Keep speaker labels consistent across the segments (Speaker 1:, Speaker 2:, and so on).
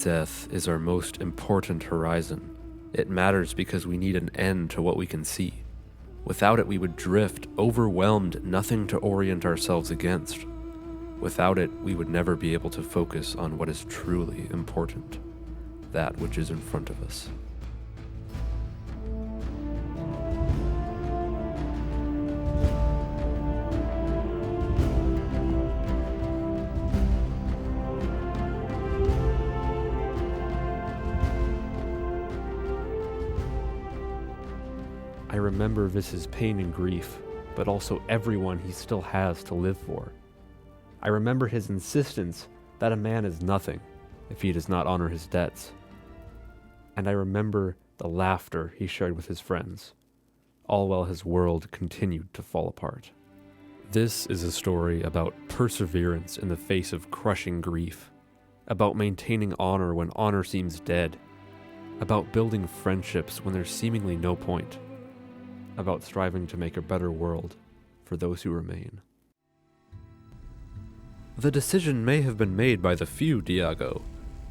Speaker 1: Death is our most important horizon. It matters because we need an end to what we can see. Without it, we would drift, overwhelmed, nothing to orient ourselves against. Without it, we would never be able to focus on what is truly important, that which is in front of us. I remember Vis's pain and grief, but also everyone he still has to live for. I remember his insistence that a man is nothing if he does not honor his debts. And I remember the laughter he shared with his friends, all while his world continued to fall apart. This is a story about perseverance in the face of crushing grief, about maintaining honor when honor seems dead, about building friendships when there's seemingly no point, about striving to make a better world for those who remain. The decision may have been made by the few, Diago,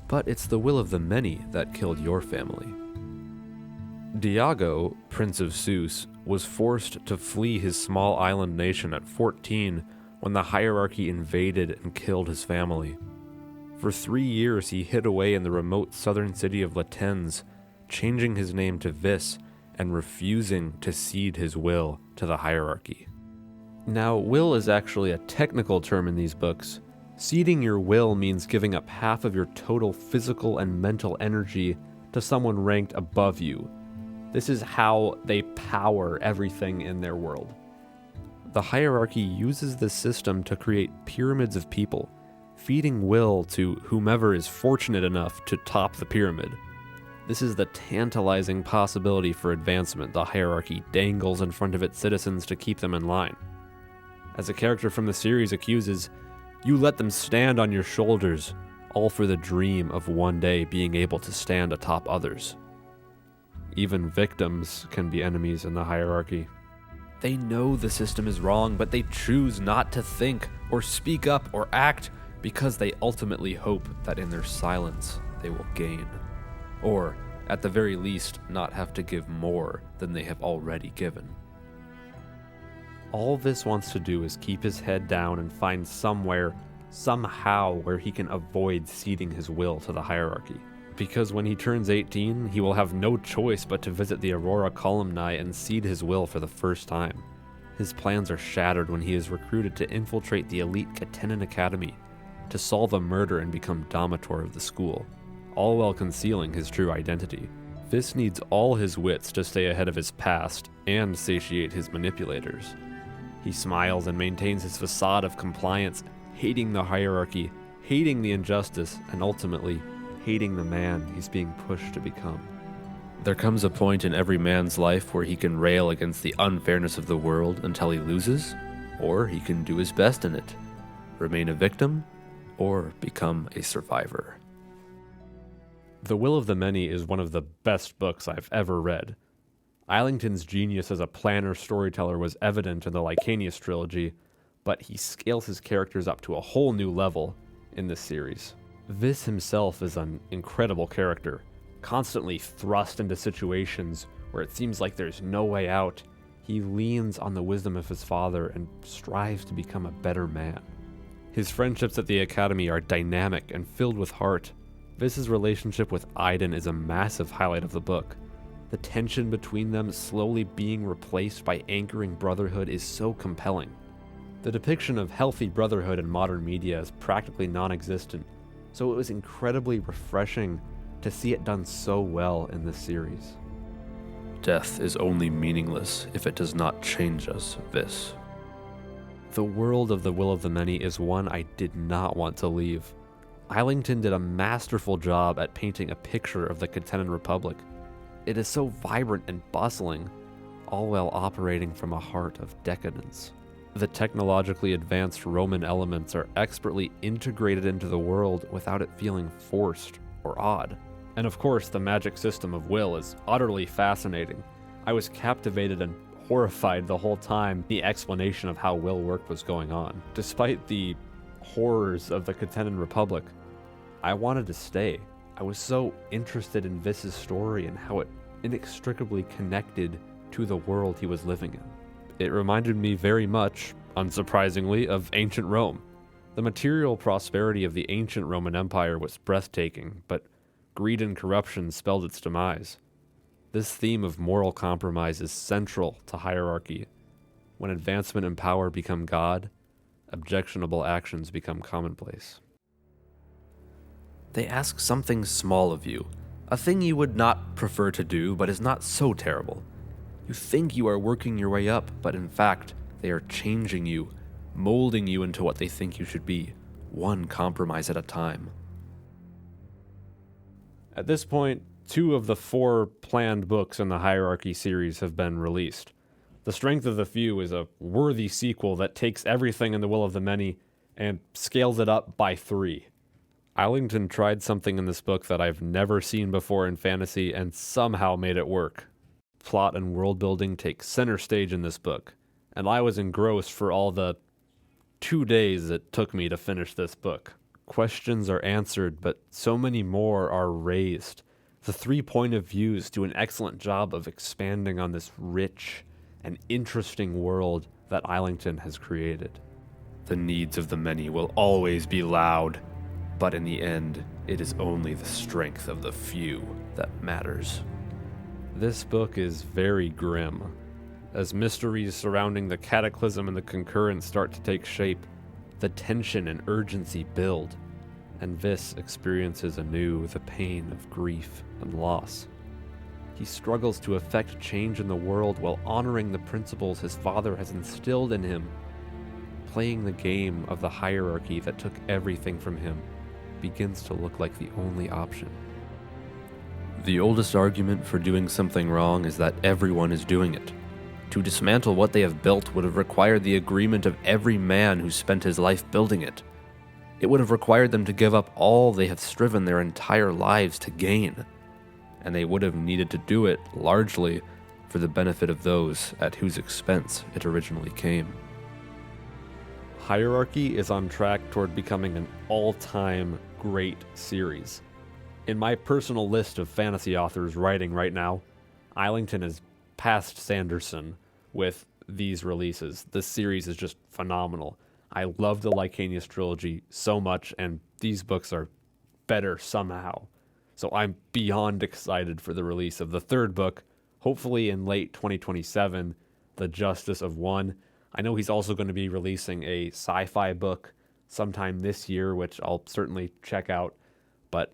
Speaker 1: but it's the will of the many that killed your family. Diago, Prince of Seuss, was forced to flee his small island nation at 14 when the hierarchy invaded and killed his family. For 3 years he hid away in the remote southern city of Latens, changing his name to Vis and refusing to cede his will to the hierarchy. Now, will is actually a technical term in these books. Ceding your will means giving up half of your total physical and mental energy to someone ranked above you. This is how they power everything in their world. The hierarchy uses this system to create pyramids of people, feeding will to whomever is fortunate enough to top the pyramid. This is the tantalizing possibility for advancement the hierarchy dangles in front of its citizens to keep them in line. As a character from the series accuses, you let them stand on your shoulders, all for the dream of one day being able to stand atop others. Even victims can be enemies in the hierarchy. They know the system is wrong, but they choose not to think or speak up or act because they ultimately hope that in their silence they will gain. Or, at the very least, not have to give more than they have already given. All Vis wants to do is keep his head down and find somewhere, somehow, where he can avoid ceding his will to the hierarchy. Because when he turns 18, he will have no choice but to visit the Aurora Columni and cede his will for the first time. His plans are shattered when he is recruited to infiltrate the elite Katenin Academy, to solve a murder and become Domitor of the school, all while concealing his true identity. Vis needs all his wits to stay ahead of his past and satiate his manipulators. He smiles and maintains his facade of compliance, hating the hierarchy, hating the injustice, and ultimately, hating the man he's being pushed to become. There comes a point in every man's life where he can rail against the unfairness of the world until he loses, or he can do his best in it, remain a victim, or become a survivor. The Will of the Many is one of the best books I've ever read. Islington's genius as a planner-storyteller was evident in the Licanius Trilogy, but he scales his characters up to a whole new level in this series. Vis himself is an incredible character, constantly thrust into situations where it seems like there's no way out. He leans on the wisdom of his father and strives to become a better man. His friendships at the Academy are dynamic and filled with heart. Vis's relationship with Aiden is a massive highlight of the book. The tension between them slowly being replaced by anchoring brotherhood is so compelling. The depiction of healthy brotherhood in modern media is practically non-existent, so it was incredibly refreshing to see it done so well in this series. Death is only meaningless if it does not change us, Vis. The world of the Will of the Many is one I did not want to leave. Islington did a masterful job at painting a picture of the Katenin Republic. It is so vibrant and bustling, all while operating from a heart of decadence. The technologically advanced Roman elements are expertly integrated into the world without it feeling forced or odd. And of course, the magic system of will is utterly fascinating. I was captivated and horrified the whole time the explanation of how will worked was going on. Despite the horrors of the Katenin Republic, I wanted to stay. I was so interested in Vis's story and how it inextricably connected to the world he was living in. It reminded me very much, unsurprisingly, of ancient Rome. The material prosperity of the ancient Roman Empire was breathtaking, but greed and corruption spelled its demise. This theme of moral compromise is central to hierarchy. When advancement and power become God, objectionable actions become commonplace. They ask something small of you, a thing you would not prefer to do, but is not so terrible. You think you are working your way up, but in fact, they are changing you, molding you into what they think you should be, one compromise at a time. At this point, 2 of the 4 planned books in the Hierarchy series have been released. The Strength of the Few is a worthy sequel that takes everything in The Will of the Many and scales it up by 3. Islington tried something in this book that I've never seen before in fantasy and somehow made it work. Plot and world building take center stage in this book, and I was engrossed for all the 2 days it took me to finish this book. Questions are answered, but so many more are raised. The 3 point of views do an excellent job of expanding on this rich and interesting world that Islington has created. The needs of the many will always be loud, but in the end, it is only the strength of the few that matters. This book is very grim. As mysteries surrounding the cataclysm and the concurrence start to take shape, the tension and urgency build, and Vis experiences anew the pain of grief and loss. He struggles to effect change in the world while honoring the principles his father has instilled in him. Playing the game of the hierarchy that took everything from him begins to look like the only option. The oldest argument for doing something wrong is that everyone is doing it. To dismantle what they have built would have required the agreement of every man who spent his life building it. It would have required them to give up all they have striven their entire lives to gain, and they would have needed to do it largely for the benefit of those at whose expense it originally came. Hierarchy is on track toward becoming an all-time great series. In my personal list of fantasy authors writing right now, Islington is past Sanderson with these releases. This series is just phenomenal. I love the Licanius Trilogy so much, and these books are better somehow. So I'm beyond excited for the release of the 3rd book, hopefully in late 2027, The Justice of One. I know he's also going to be releasing a sci-fi book sometime this year, which I'll certainly check out. But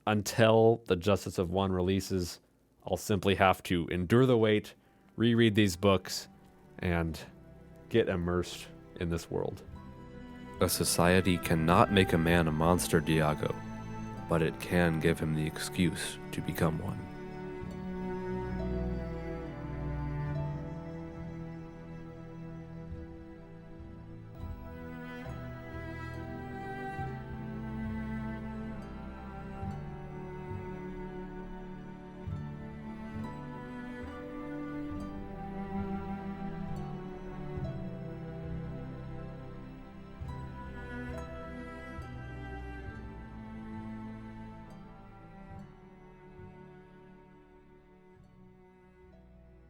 Speaker 1: until The Justice of One releases, I'll simply have to endure the wait, reread these books, and get immersed in this world. A society cannot make a man a monster, Diago, but it can give him the excuse to become one.